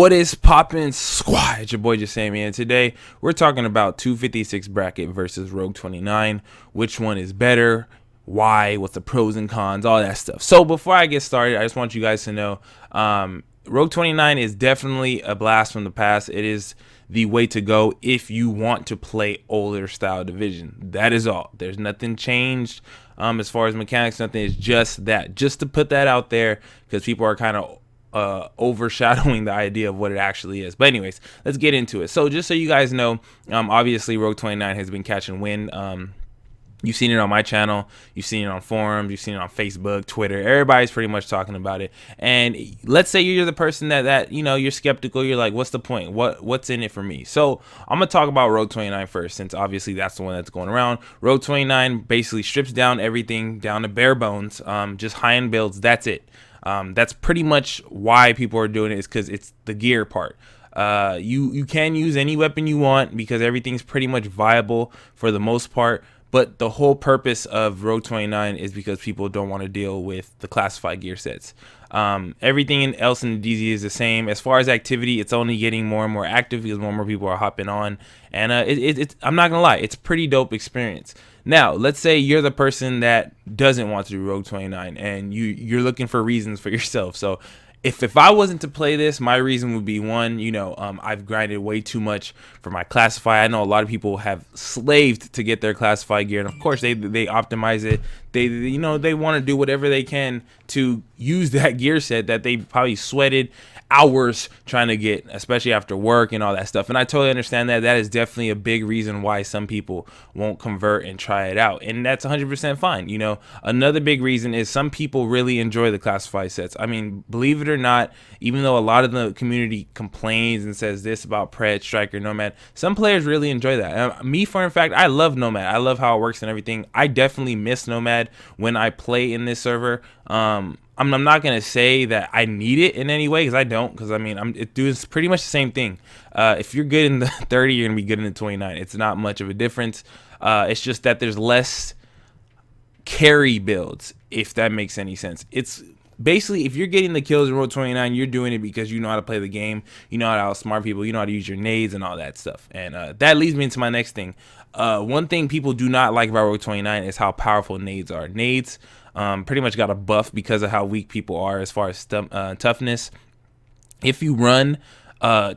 What is poppin' squad? It's your boy Jesimein, and today we're talking about 256 bracket versus Rogue 29. Which one is better? Why? What's the pros and cons? All that stuff. So before I get started, I just want you guys to know Rogue 29 is definitely a blast from the past. It is the way to go if you want to play older style division. That is all. There's nothing changed as far as mechanics. Nothing. Is just that. Just to put that out there, because people are kind of overshadowing the idea of what it actually is. But anyways, let's get into it. So just so you guys know, obviously Rogue 29 has been catching wind. You've seen it on my channel, you've seen it on forums, you've seen it on Facebook, Twitter. Everybody's pretty much talking about it. And let's say you're the person that you know, you're skeptical. You're like, what's the point? What's in it for me? So I'm gonna talk about Rogue 29 first, since obviously that's the one that's going around. Rogue 29 basically strips down everything down to bare bones, just high-end builds. That's it. That's pretty much why people are doing it, is because it's the gear part. You can use any weapon you want because everything's pretty much viable for the most part. But the whole purpose of Rogue 29 is because people don't want to deal with the classified gear sets. Everything else in the DZ is the same. As far as activity, it's only getting more and more active because more and more people are hopping on. And I'm not going to lie, it's a pretty dope experience. Now, let's say you're the person that doesn't want to do Rogue 29 and you're looking for reasons for yourself. So if I wasn't to play this, my reason would be, one, you know, I've grinded way too much for my classified. I know a lot of people have slaved to get their classified gear, and of course they optimize it. They want to do whatever they can to use that gear set that they probably sweated hours trying to get, especially after work and all that stuff. And I totally understand that. That is definitely a big reason why some people won't convert and try it out, and that's 100% fine. You know, another big reason is some people really enjoy the classified sets. I mean, believe it or not, even though a lot of the community complains and says this about Pred, Striker, Nomad, some players really enjoy that. Me, for in fact, I love Nomad. I love how it works and everything. I definitely miss Nomad when I play in this server. I'm not gonna say that I need it in any way, because I don't. Because I mean, it does pretty much the same thing. If you're good in the 30, you're gonna be good in the 29. It's not much of a difference. It's just that there's less carry builds, if that makes any sense. It's basically, if you're getting the kills in Rogue 29, you're doing it because you know how to play the game, you know how to outsmart people, you know how to use your nades and all that stuff. And that leads me into my next thing. One thing people do not like about Rogue 29 is how powerful nades are. Nades pretty much got a buff because of how weak people are as far as toughness. If you run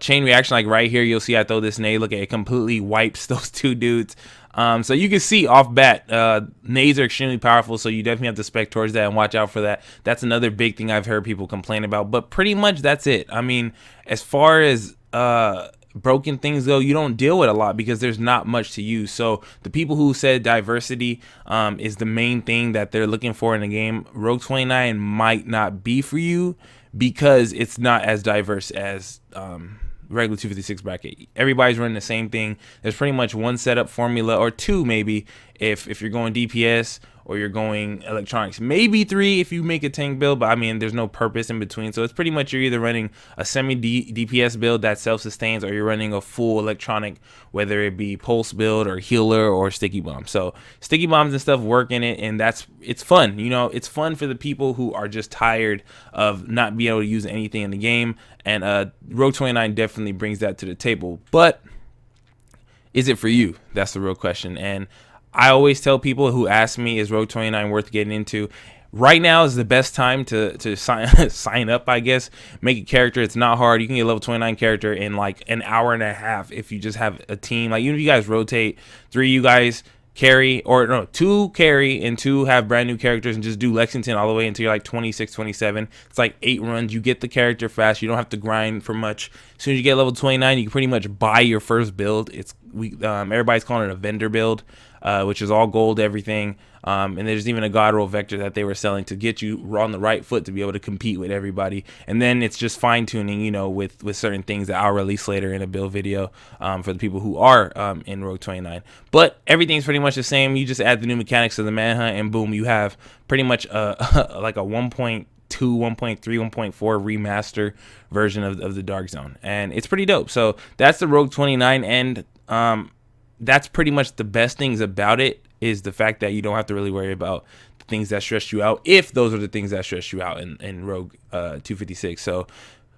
chain reaction, like right here, you'll see I throw this nade. Look at it, completely wipes those two dudes. So you can see off bat, nades are extremely powerful, so you definitely have to spec towards that and watch out for that. That's another big thing I've heard people complain about, but pretty much that's it. I mean, as far as broken things go, you don't deal with a lot because there's not much to use. So the people who said diversity is the main thing that they're looking for in a game, Rogue 29 might not be for you because it's not as diverse as regular 256 bracket. Everybody's running the same thing. There's pretty much one setup formula, or two maybe if you're going DPS or you're going electronics, maybe three if you make a tank build, but I mean, there's no purpose in between. So it's pretty much you're either running a semi DPS build that self-sustains, or you're running a full electronic, whether it be pulse build or healer or sticky bomb. So sticky bombs and stuff work in it, and it's fun. You know, it's fun for the people who are just tired of not being able to use anything in the game, and Rogue 29 definitely brings that to the table. But is it for you? That's the real question. And I always tell people who ask me, is Rogue 29 worth getting into? Right now is the best time to sign up, I guess. Make a character. It's not hard. You can get a level 29 character in like an hour and a half if you just have a team. Like, even if you guys rotate, 3 you guys carry, or no, 2 carry and 2 have brand new characters, and just do Lexington all the way until you're like 26, 27. It's like 8 runs. You get the character fast. You don't have to grind for much. As soon as you get level 29, you can pretty much buy your first build. Everybody's calling it a vendor build, which is all gold, everything. And there's even a god roll vector that they were selling to get you on the right foot to be able to compete with everybody. And then it's just fine tuning, you know, with certain things that I'll release later in a build video for the people who are in Rogue 29. But everything's pretty much the same. You just add the new mechanics to the manhunt, and boom, you have pretty much like a 1.2, 1.3, 1.4 remaster version of the Dark Zone, and it's pretty dope. So that's the Rogue 29, and that's pretty much the best things about it, is the fact that you don't have to really worry about the things that stress you out, if those are the things that stress you out in Rogue 256. So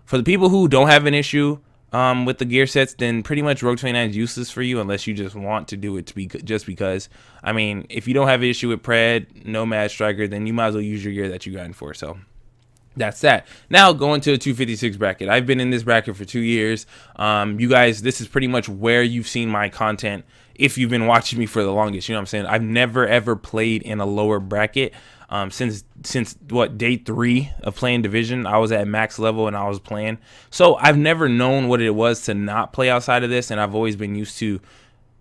For the people who don't have an issue with the gear sets, then pretty much Rogue 29 is useless for you unless you just want to do it just because. I mean, if you don't have an issue with Pred, Nomad, Striker, then you might as well use your gear that you grind for. So that's that. Now going to a 256 bracket. I've been in this bracket for 2 years. You guys, this is pretty much where you've seen my content if you've been watching me for the longest. You know what I'm saying? I've never ever played in a lower bracket. Since what, day 3 of playing Division, I was at max level and I was playing. So I've never known what it was to not play outside of this, and I've always been used to,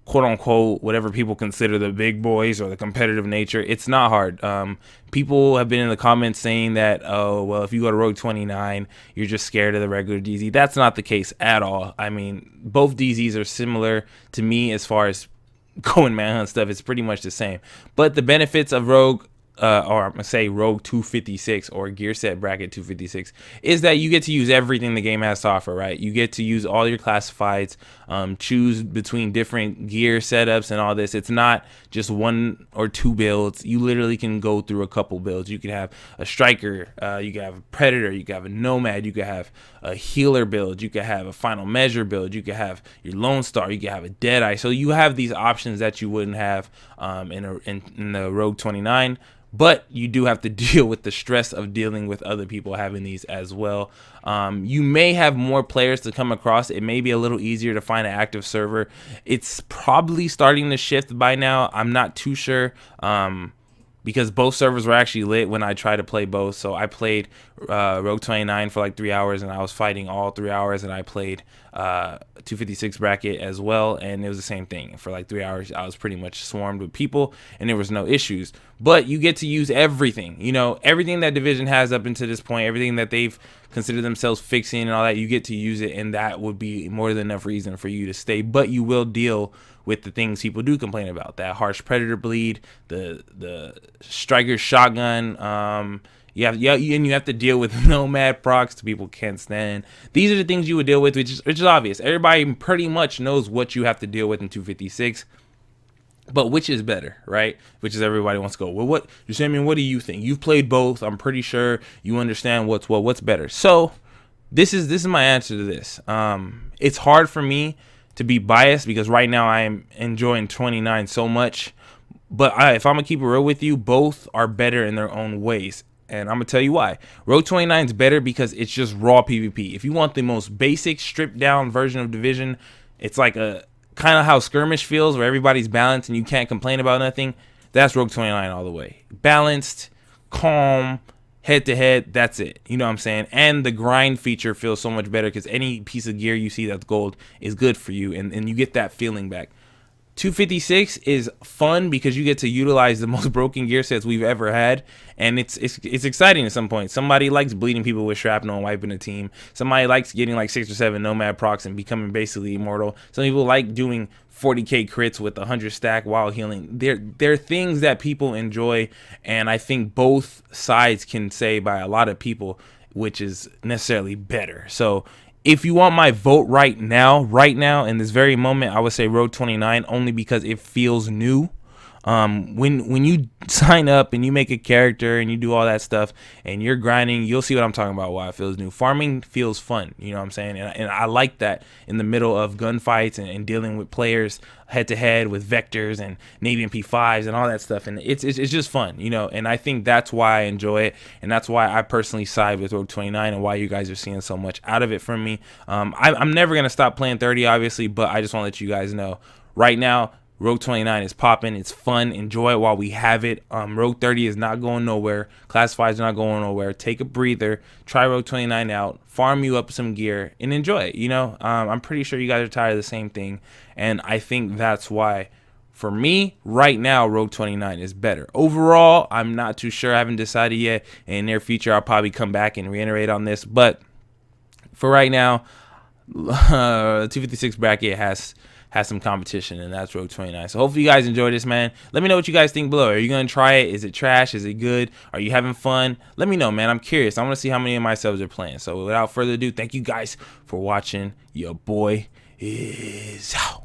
quote unquote, whatever people consider the big boys or the competitive nature. It's not hard. People have been in the comments saying that, oh, well, if you go to Rogue 29, you're just scared of the regular DZ. That's not the case at all. I mean, both DZs are similar to me as far as going manhunt stuff. It's pretty much the same. But the benefits of Rogue, or I'm gonna say Rogue 256 or gear set bracket 256, is that you get to use everything the game has to offer, right? You get to use all your classifieds, choose between different gear setups and all this. It's not just 1 or 2 builds. You literally can go through a couple builds. You can have a striker, you can have a predator, you can have a nomad, you can have a healer build, you can have a final measure build, you can have your lone star, you can have a deadeye. So you have these options that you wouldn't have in the Rogue 29. But you do have to deal with the stress of dealing with other people having these as well. You may have more players to come across. It may be a little easier to find an active server. It's probably starting to shift by now. I'm not too sure. Because both servers were actually lit when I tried to play both. So I played Rogue 29 for like 3 hours, and I was fighting all 3 hours, and I played 256 bracket as well, and it was the same thing. For like 3 hours, I was pretty much swarmed with people, and there was no issues. But you get to use everything, you know, everything that Division has up until this point, everything that they've considered themselves fixing and all that, you get to use it, and that would be more than enough reason for you to stay. But you will deal with the things people do complain about, that harsh predator bleed, the striker shotgun, you have to deal with nomad procs that people can't stand. These are the things you would deal with, which is obvious. Everybody pretty much knows what you have to deal with in 256. But which is better, right? Which is everybody wants to go, well, Jesimein, what do you think? You've played both. I'm pretty sure you understand what's better. So this is my answer to this. It's hard for me to be biased because right now I am enjoying 29 so much. But if I'm going to keep it real with you, both are better in their own ways. And I'm going to tell you why. Rogue 29 is better because it's just raw PvP. If you want the most basic, stripped down version of Division, it's like a kind of how Skirmish feels, where everybody's balanced and you can't complain about nothing. That's Rogue 29 all the way. Balanced, calm, head-to-head, that's it. You know what I'm saying? And the grind feature feels so much better because any piece of gear you see that's gold is good for you, and you get that feeling back. 256 is fun because you get to utilize the most broken gear sets we've ever had, and it's exciting at some point. Somebody likes bleeding people with shrapnel and wiping a team. Somebody likes getting like 6 or 7 nomad procs and becoming basically immortal. Some people like doing 40k crits with 100 stack while healing. They're things that people enjoy, and I think both sides can say by a lot of people, which is necessarily better. So if you want my vote right now, in this very moment, I would say Rogue 29, only because it feels new. When you sign up and you make a character and you do all that stuff and you're grinding, you'll see what I'm talking about, why it feels new. Farming feels fun, you know what I'm saying? And I like that in the middle of gunfights and dealing with players head-to-head with vectors and Navy MP5s and all that stuff. And it's just fun, you know, and I think that's why I enjoy it. And that's why I personally side with Rogue 29 and why you guys are seeing so much out of it from me. I'm never going to stop playing 30, obviously, but I just want to let you guys know right now, Rogue 29 is popping. It's fun. Enjoy it while we have it. Rogue 30 is not going nowhere. Classifieds are not going nowhere. Take a breather. Try Rogue 29 out. Farm you up some gear and enjoy it. You know, I'm pretty sure you guys are tired of the same thing. And I think that's why, for me, right now, Rogue 29 is better. Overall, I'm not too sure. I haven't decided yet. In the near future, I'll probably come back and reiterate on this. But for right now, 256 bracket has some competition, and that's Rogue 29. So hopefully you guys enjoy this, man. Let me know what you guys think below. Are you gonna try it? Is it trash? Is it good? Are you having fun? Let me know, man. I'm curious. I want to see how many of my subs are playing. So without further ado, thank you guys for watching. Your boy is out.